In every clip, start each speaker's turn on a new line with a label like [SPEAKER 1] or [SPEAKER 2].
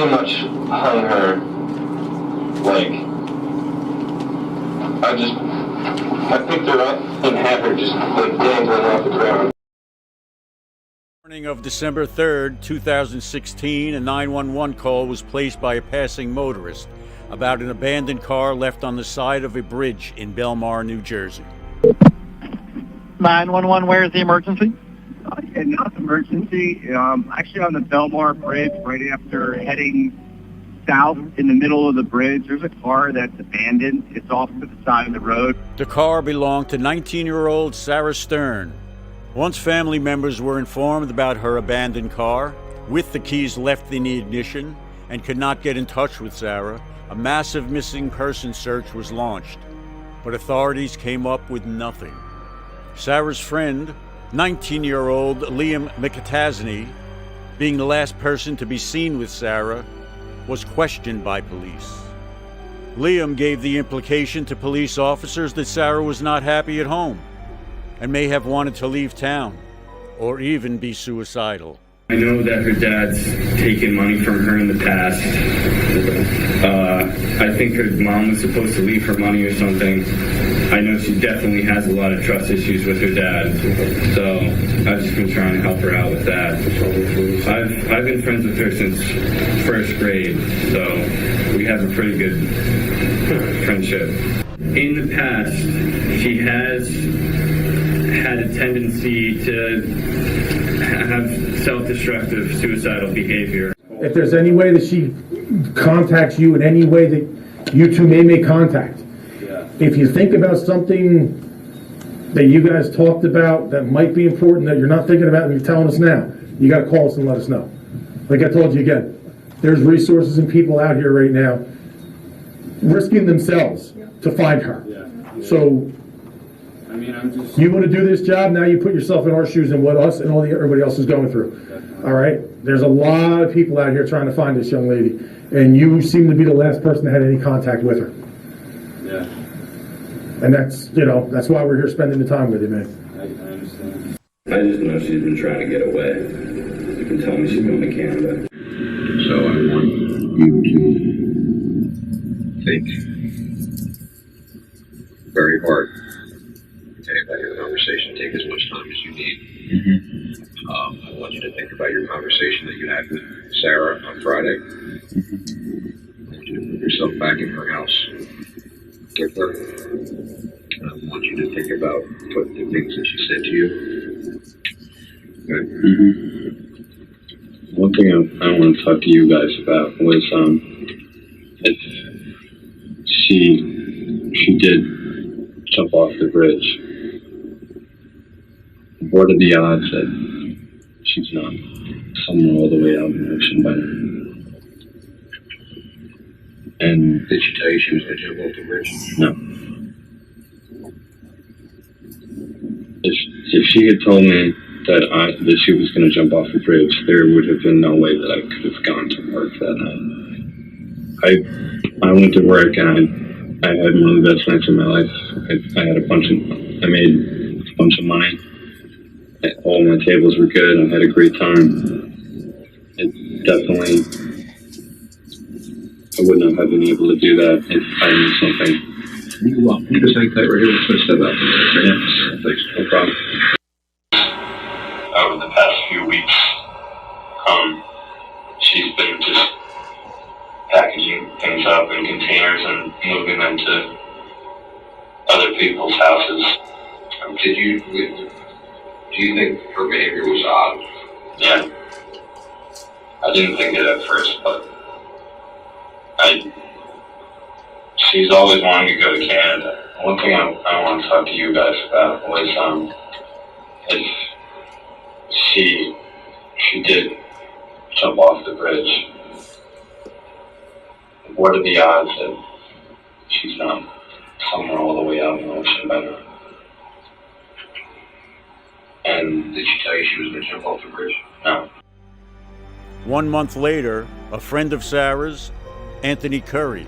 [SPEAKER 1] pretty much hung her, like, I picked her up and had her just, like, dangling off the ground.
[SPEAKER 2] Morning of December 3rd, 2016, a 911 call was placed by a passing motorist about an abandoned car left on the side of a bridge in Belmar, New Jersey.
[SPEAKER 3] 911, where is the emergency?
[SPEAKER 4] Not emergency. Actually on the Belmar Bridge, right after heading south in the middle of the bridge, there's a car that's abandoned. It's off to the side of the road.
[SPEAKER 2] The car belonged to 19-year-old Sarah Stern. Once family members were informed about her abandoned car, with the keys left in the ignition, and could not get in touch with Sarah, a massive missing person search was launched. But authorities came up with nothing. Sarah's friend, 19-year-old Liam McAtasney, being the last person to be seen with Sarah, was questioned by police. Liam gave the implication to police officers that Sarah was not happy at home and may have wanted to leave town or even be suicidal.
[SPEAKER 5] I know that her dad's taken money from her in the past. I think her mom was supposed to leave her money or something. I know she definitely has a lot of trust issues with her dad, so I've just been trying to help her out with that. I've been friends with her since first grade, so we have a pretty good friendship. In the past, she has had a tendency to have self-destructive, suicidal behavior.
[SPEAKER 6] If there's any way that she contacts you in any way that you two may make contact, if you think about something that you guys talked about that might be important that you're not thinking about and you're telling us now, you got to call us and let us know. Like I told you again, there's resources and people out here right now risking themselves to find her. So you want to do this job, now you put yourself in our shoes and what us and everybody else is going through. All right? There's a lot of people out here trying to find this young lady, and you seem to be the last person that had any contact with her.
[SPEAKER 5] Yeah.
[SPEAKER 6] And that's why we're here spending the time with you, man.
[SPEAKER 5] I understand. I just know she's been trying to get away. You can tell me she's going to Canada.
[SPEAKER 7] So I want you to think very hard. Okay, about your conversation. Take as much time as you need. I want you to think about your conversation that you had with Sarah on Friday. I want you to put yourself back in her house with her. And I want you to think about the things that she said to you. Okay.
[SPEAKER 5] One thing I want to talk to you guys about was if she did jump off the bridge. What are the odds that she's not somewhere all the way out in the ocean by now? And
[SPEAKER 7] Did she tell you she was going to jump off the bridge?
[SPEAKER 5] no. If she had told me that she was going to jump off the bridge, there would have been no way that I could have gone to work that night. I went to work and I had one of the best nights of my life. I made a bunch of money. All my tables were good. I had a great time. It definitely, I would not have been able to do that if I knew something.
[SPEAKER 7] You just hang tight right here. Let's step out. Yeah, thanks.
[SPEAKER 5] No problem.
[SPEAKER 1] Over the past few weeks, she's been just packaging things up in containers and moving them to other people's houses.
[SPEAKER 7] Do you think her behavior was odd?
[SPEAKER 1] Yeah. I didn't think it at first, but she's always wanted to go to Canada. One thing I want to talk to you guys about was if she did jump off the bridge, what are the odds that she's not somewhere all the way out in the ocean by now?
[SPEAKER 7] And did she tell you she was going to jump off the bridge?
[SPEAKER 1] No.
[SPEAKER 2] 1 month later, a friend of Sarah's, Anthony Curry,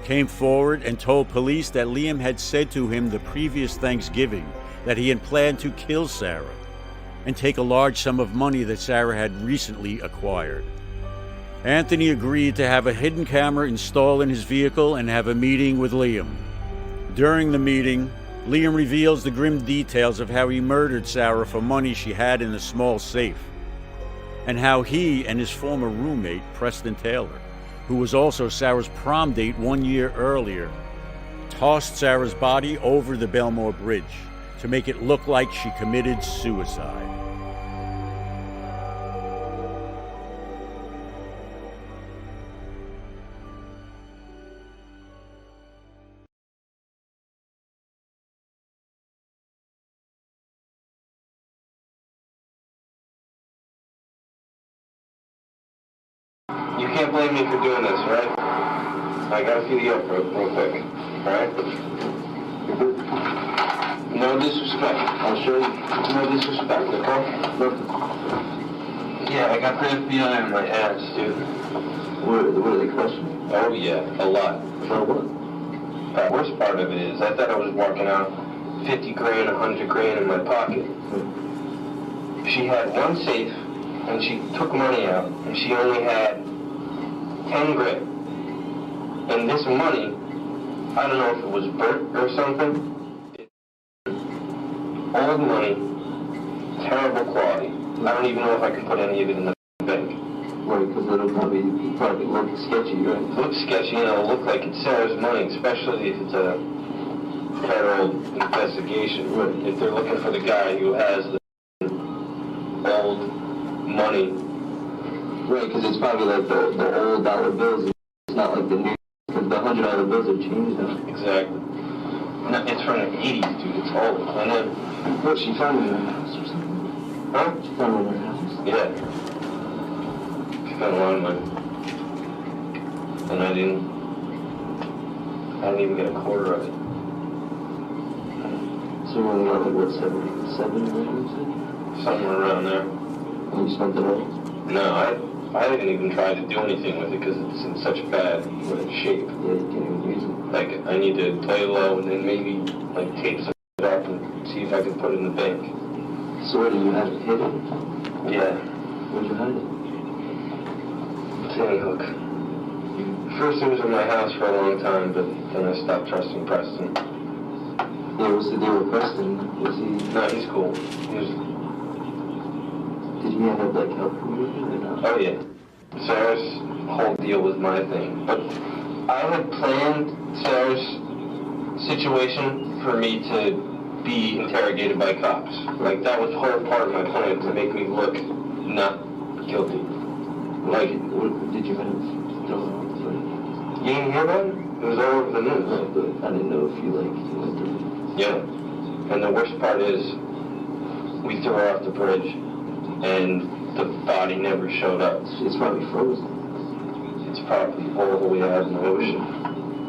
[SPEAKER 2] came forward and told police that Liam had said to him the previous Thanksgiving that he had planned to kill Sarah and take a large sum of money that Sarah had recently acquired. Anthony agreed to have a hidden camera installed in his vehicle and have a meeting with Liam. During the meeting, Liam reveals the grim details of how he murdered Sarah for money she had in a small safe, and how he and his former roommate, Preston Taylor, who was also Sarah's prom date 1 year earlier, tossed Sarah's body over the Belmore Bridge to make it look like she committed suicide.
[SPEAKER 3] You can't blame me for doing this, right? I gotta feel you up real quick, alright? No disrespect. I'll show you. No disrespect, okay? Look. Yeah, I got the FBI on my ass, dude. What are they questioning? Oh yeah, a lot. For what? The worst part of it is, I thought I was walking out 50 grand, 100 grand in my pocket. She had one safe, and she took money out, and she only had 10 grand. And this money, I don't know if it was burnt or something. Old money, terrible quality. I don't even know if I can put any of it in the bank. Right, because it'll probably look sketchy, right? Look sketchy, and it'll look like it's Sarah's money, especially if it's a federal investigation. Right. If they're looking for the guy who has the old money. Right, because it's probably like the old dollar bills. It's not like the new, because the $100 bills have changed now. Exactly. No, it's from the 80s, dude. It's old. And then, what, she found it in her house or something? Huh? She found it in her house? Yeah. She found a lot of money. And I didn't even get a quarter of it. So you only got like, what, 7 grand? Somewhere around there. And you spent it all? No, I haven't even tried to do anything with it because it's in such bad shape. Yeah, you can't even use it. Like, I need to play low and then maybe, like, tape some it up and see if I can put it in the bank. So where do you have it hidden? Yeah. Where'd you hide it? Sandy Hook. First it was in my house for a long time, but then I stopped trusting Preston. Yeah, what's the deal with Preston? Was he... No, he's cool. He was... Did he end up, like, helping you or not? Oh, yeah. Sarah's whole deal was my thing. But I had planned Sarah's situation for me to be interrogated by cops. Like, that was whole part of my plan, to make me look not guilty. Like, did you end up throwing out the fight? You didn't hear about it? It was all over the news. No, but I didn't know if you, like, you went through it. Yeah. And the worst part is, we threw her off the bridge. And the body never showed up. It's probably frozen. It's probably all the way out in the ocean.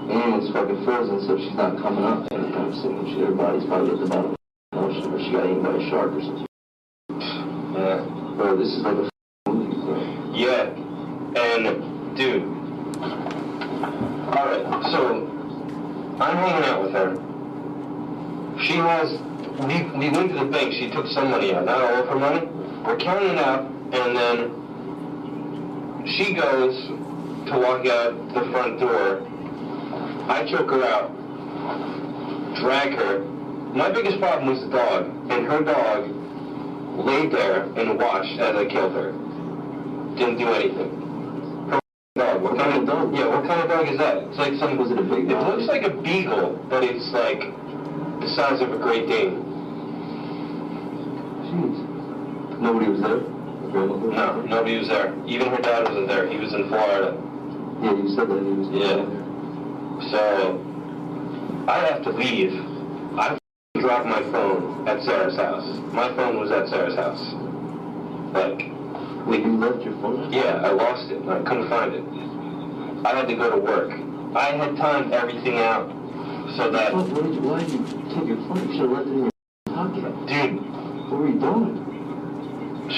[SPEAKER 3] And it's fucking frozen, so she's not coming up anytime soon. Her body's probably at the bottom of the ocean, or she got eaten by a shark or something. Yeah. Bro, this is like a movie, bro. Yeah. And, dude. Alright, so, I'm hanging out with her. She has... We went to the bank, she took some money out, not all of her money. We're counting it out, and then she goes to walk out the front door. I choke her out, drag her. My biggest problem was the dog, and her dog laid there and watched as I killed her. Didn't do anything. Her dog. What kind of dog? Yeah, what kind of dog is that? It's like some... Was it a big dog? It looks like a beagle, but it's like the size of a Great Dane. Jeez. Nobody was there? No, nobody was there. Even her dad wasn't there. He was in Florida. Yeah, you said that he was there. So, I have to leave. I dropped my phone at Sarah's house. My phone was at Sarah's house. Like... Wait, you left your phone? Yeah, I lost it. I couldn't find it. I had to go to work. I had timed everything out so that... Why did you take your phone? You should have left it in your pocket. Dude. What were you doing?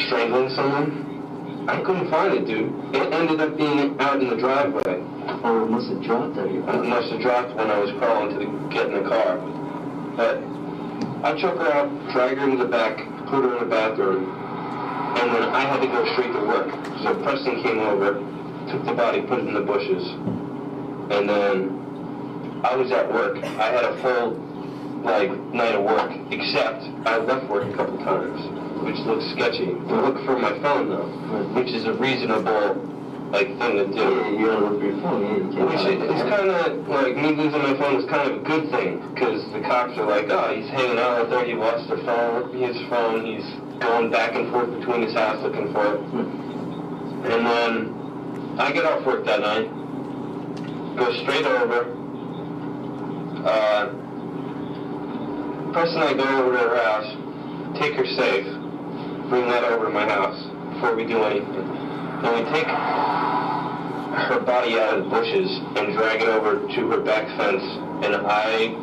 [SPEAKER 3] Strangling someone? I couldn't find it, dude. It ended up being out in the driveway. Oh, it must have dropped at you. It must have dropped when I was crawling to get in the car. But I took her out, dragged her into the back, put her in the bathroom, and then I had to go straight to work. So Preston came over, took the body, put it in the bushes, and then I was at work. I had a full, night of work, except I left work a couple times, which looks sketchy. I look for my phone, though, which is a reasonable, thing to do.
[SPEAKER 8] Yeah, you don't look for your phone, yeah, you can't.
[SPEAKER 3] Which is kind of, me losing my phone is kind of a good thing, because the cops are like, oh, he's hanging out out there, he lost his phone, he's going back and forth between his house looking for it. And then I get off work that night, go straight over, Preston and I go over to her house, take her safe, bring that over to my house before we do anything. And we take her body out of the bushes and drag it over to her back fence, and I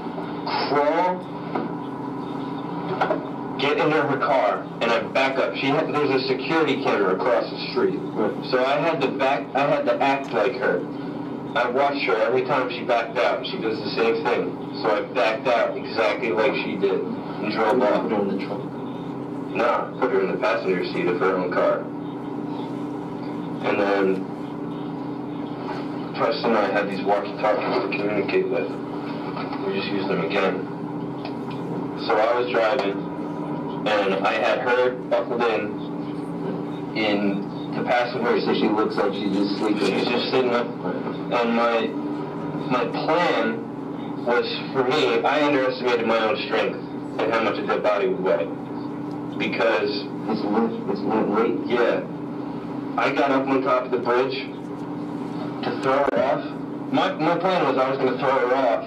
[SPEAKER 3] crawl, get into her car, and I back up. There's a security camera across the street, so I had to act like her. I watched her every time she backed out. She does the same thing. So I backed out exactly like she did and drove off.
[SPEAKER 8] Put her in the trunk.
[SPEAKER 3] Nah, put her in the passenger seat of her own car. And then Preston and I had these walkie-talkies to communicate with. We just used them again. So I was driving, and I had her buckled in the passenger
[SPEAKER 8] So
[SPEAKER 3] seat.
[SPEAKER 8] she looks like she's just sleeping.
[SPEAKER 3] She's just sitting up. And my plan was, for me, I underestimated my own strength and how much a dead body would weigh. Because,
[SPEAKER 8] It's limp weight.
[SPEAKER 3] yeah, I got up on top of the bridge to throw her off. My plan was I was going to throw her off,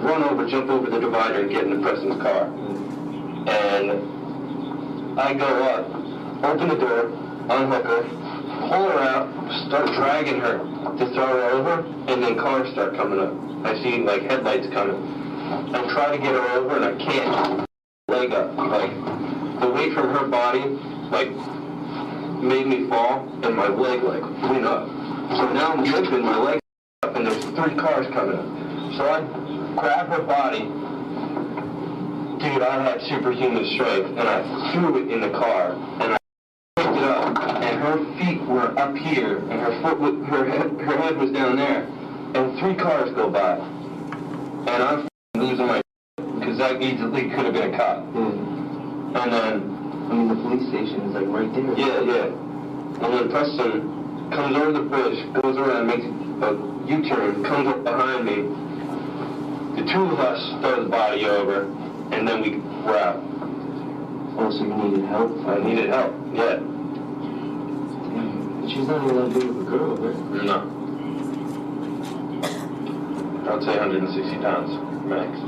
[SPEAKER 3] run over, jump over the divider, and get into Preston's car. And I go up, open the door, unhook her, pull her out, start dragging her to throw her over, and then cars start coming up. I see headlights coming. I try to get her over, and I can't. Leg up, the weight from her body, made me fall, and my leg went up. So now I'm limping, my leg up, and there's 3 cars coming up. So I grab her body. Dude, I had superhuman strength, and I threw it in the car, and I picked it up, and her feet were up here, and her head was down there, and 3 cars go by, and I'm losing my because that easily could have been a cop.
[SPEAKER 8] Yeah.
[SPEAKER 3] And then,
[SPEAKER 8] The police station is right there.
[SPEAKER 3] yeah, and then Preston comes over the bridge, goes around, makes a U-turn, comes up behind me. The 2 of us throw the body over, and then we're out.
[SPEAKER 8] Oh, so you needed help?
[SPEAKER 3] I needed help, yeah.
[SPEAKER 8] Damn. She's not even that big of a girl, right?
[SPEAKER 3] No. I'd say 160 pounds, max.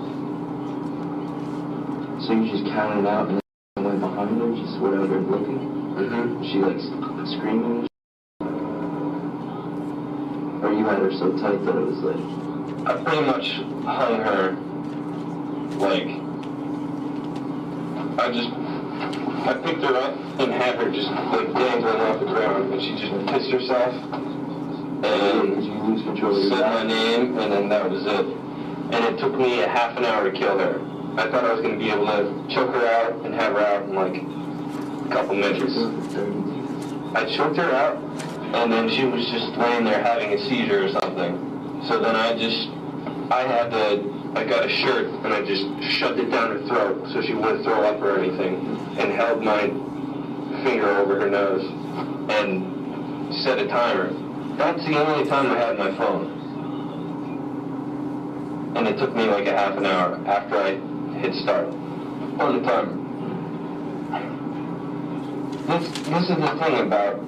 [SPEAKER 8] So you just counted out and then went behind her, just whatever, looking?
[SPEAKER 3] Mm-hmm.
[SPEAKER 8] She screaming? Or you had her so tight that it was
[SPEAKER 3] I pretty much hung her, I picked her up and had her just dangling off the ground, and she just pissed herself, and
[SPEAKER 8] you lose control of your
[SPEAKER 3] said my
[SPEAKER 8] body.
[SPEAKER 3] name, and then that was it. And it took me a half an hour to kill her. I thought I was going to be able to choke her out and have her out in a couple minutes. I choked her out, and then she was just laying there having a seizure or something. So then I got a shirt, and I just shoved it down her throat so she wouldn't throw up or anything, and held my finger over her nose, and set a timer. That's the only time I had my phone. And it took me a half an hour after I hit start on the timer. This is the thing about,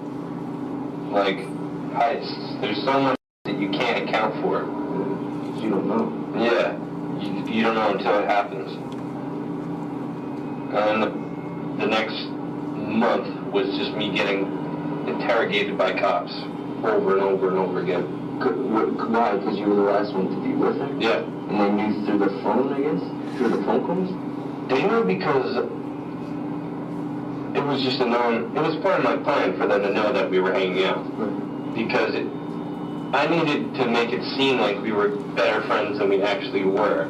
[SPEAKER 3] heists. There's so much that you can't account for.
[SPEAKER 8] You don't know.
[SPEAKER 3] Yeah, you don't know until it happens. And the next month was just me getting interrogated by cops over and over and over again.
[SPEAKER 8] Why? Because you were the last one to be with her?
[SPEAKER 3] Yeah.
[SPEAKER 8] And they knew through the phone, I guess? Through the phone calls?
[SPEAKER 3] They knew because it was just it was part of my plan for them to know that we were hanging out. Because I needed to make it seem like we were better friends than we actually were,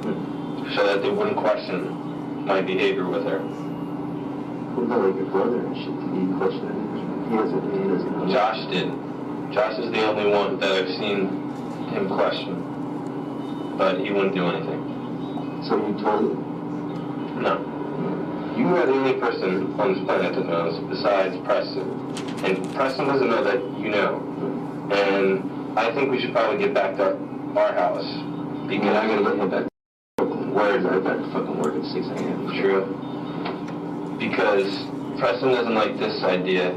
[SPEAKER 3] so that they wouldn't question my behavior with her.
[SPEAKER 8] What about your brother and shit? Did he question it? He doesn't know.
[SPEAKER 3] Josh did. Josh is the only one that I've seen him question, but he wouldn't do anything.
[SPEAKER 8] So you told him?
[SPEAKER 3] No. You are the only person on this planet that knows besides Preston. And Preston doesn't know that you know. And I think we should probably get back to our house. Because
[SPEAKER 8] I gotta get him back to Brooklyn. Where is I back to fucking work at 6 a.m.
[SPEAKER 3] True. Because Preston doesn't like this idea.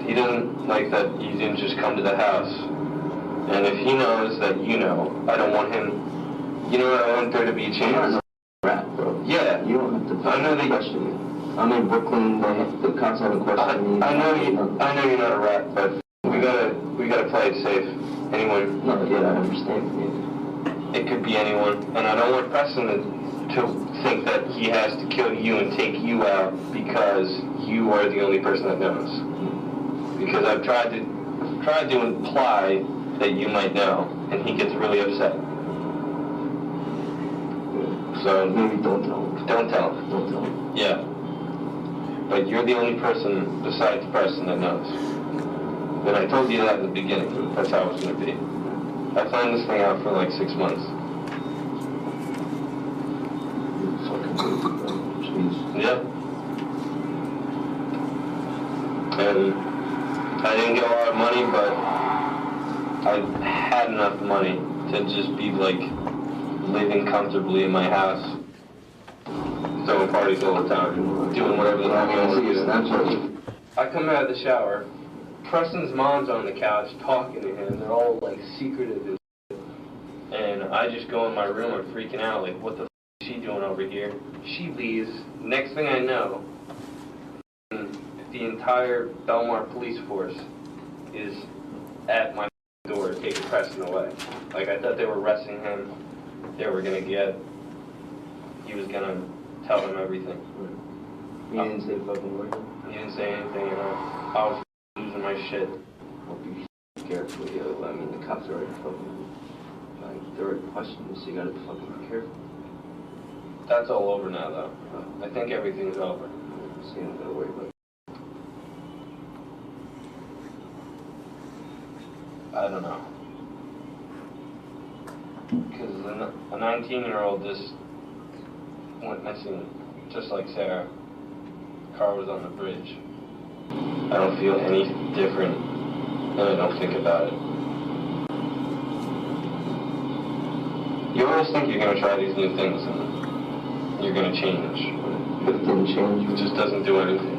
[SPEAKER 3] He doesn't like that you didn't just come to the house. And if he knows that you know, I don't want him, you know, I want there to be a chance.
[SPEAKER 8] Rat, bro.
[SPEAKER 3] Yeah.
[SPEAKER 8] You don't have to
[SPEAKER 3] I know that
[SPEAKER 8] question me. I'm in Brooklyn, the cops haven't questioned me.
[SPEAKER 3] I know you're not a rat, but we gotta play it safe. Anyone.
[SPEAKER 8] No, yeah, I understand. Yeah.
[SPEAKER 3] It could be anyone. And I don't want Preston to think that he has to kill you and take you out because you are the only person that knows. Because I've tried to imply that you might know, and he gets really upset. So
[SPEAKER 8] Maybe don't tell him.
[SPEAKER 3] don't tell him.
[SPEAKER 8] Don't tell him.
[SPEAKER 3] Yeah. But you're the only person besides Preston that knows. And I told you that at the beginning. That's how it was going to be. I planned this thing out for like 6 months.
[SPEAKER 8] Jeez.
[SPEAKER 3] Yeah. And I didn't get a lot of money, but I had enough money to just be like living comfortably in my house, throwing parties all the time, doing whatever the hell I want to do. I come out of the shower, Preston's mom's on the couch talking to him. They're all like secretive and shit. And I just go in my room, I'm freaking out, like what the f is she doing over here? She leaves. Next thing I know, the entire Belmar police force is at my door taking Preston away. Like I thought they were arresting him. They were gonna he was gonna tell them everything.
[SPEAKER 8] He didn't say fucking word.
[SPEAKER 3] He didn't say anything, and I was losing my shit.
[SPEAKER 8] Hope you be careful, yo. I mean, the cops are already fucking, like, they're already questioning you, so you gotta fucking be careful.
[SPEAKER 3] That's all over now, though. I think everything's over.
[SPEAKER 8] So you don't gotta worry about it.
[SPEAKER 3] I don't know. Because a 19-year-old just went missing, just like Sarah. Car was on the bridge. I don't feel any different, and I don't think about it. You always think you're going to try these new things, and you're going to change.
[SPEAKER 8] But it didn't change.
[SPEAKER 3] It just doesn't do anything.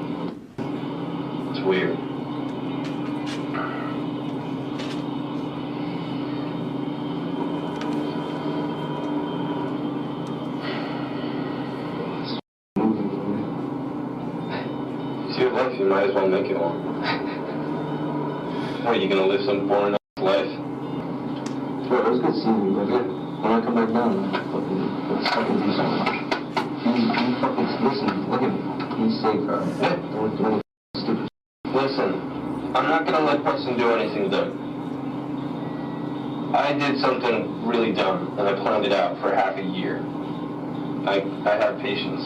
[SPEAKER 3] It's weird. It's your life, you might as well make it one. What, are you going to live some boring life?
[SPEAKER 8] Bro, it was good seeing you, brother. When I come back down, let's fucking do something. You fucking, listen, look at me. Be safe, bro. Don't do anything stupid.
[SPEAKER 3] Listen, I'm not going to let Preston do anything dumb. I did something really dumb, and I planned it out for half a year. I have patience.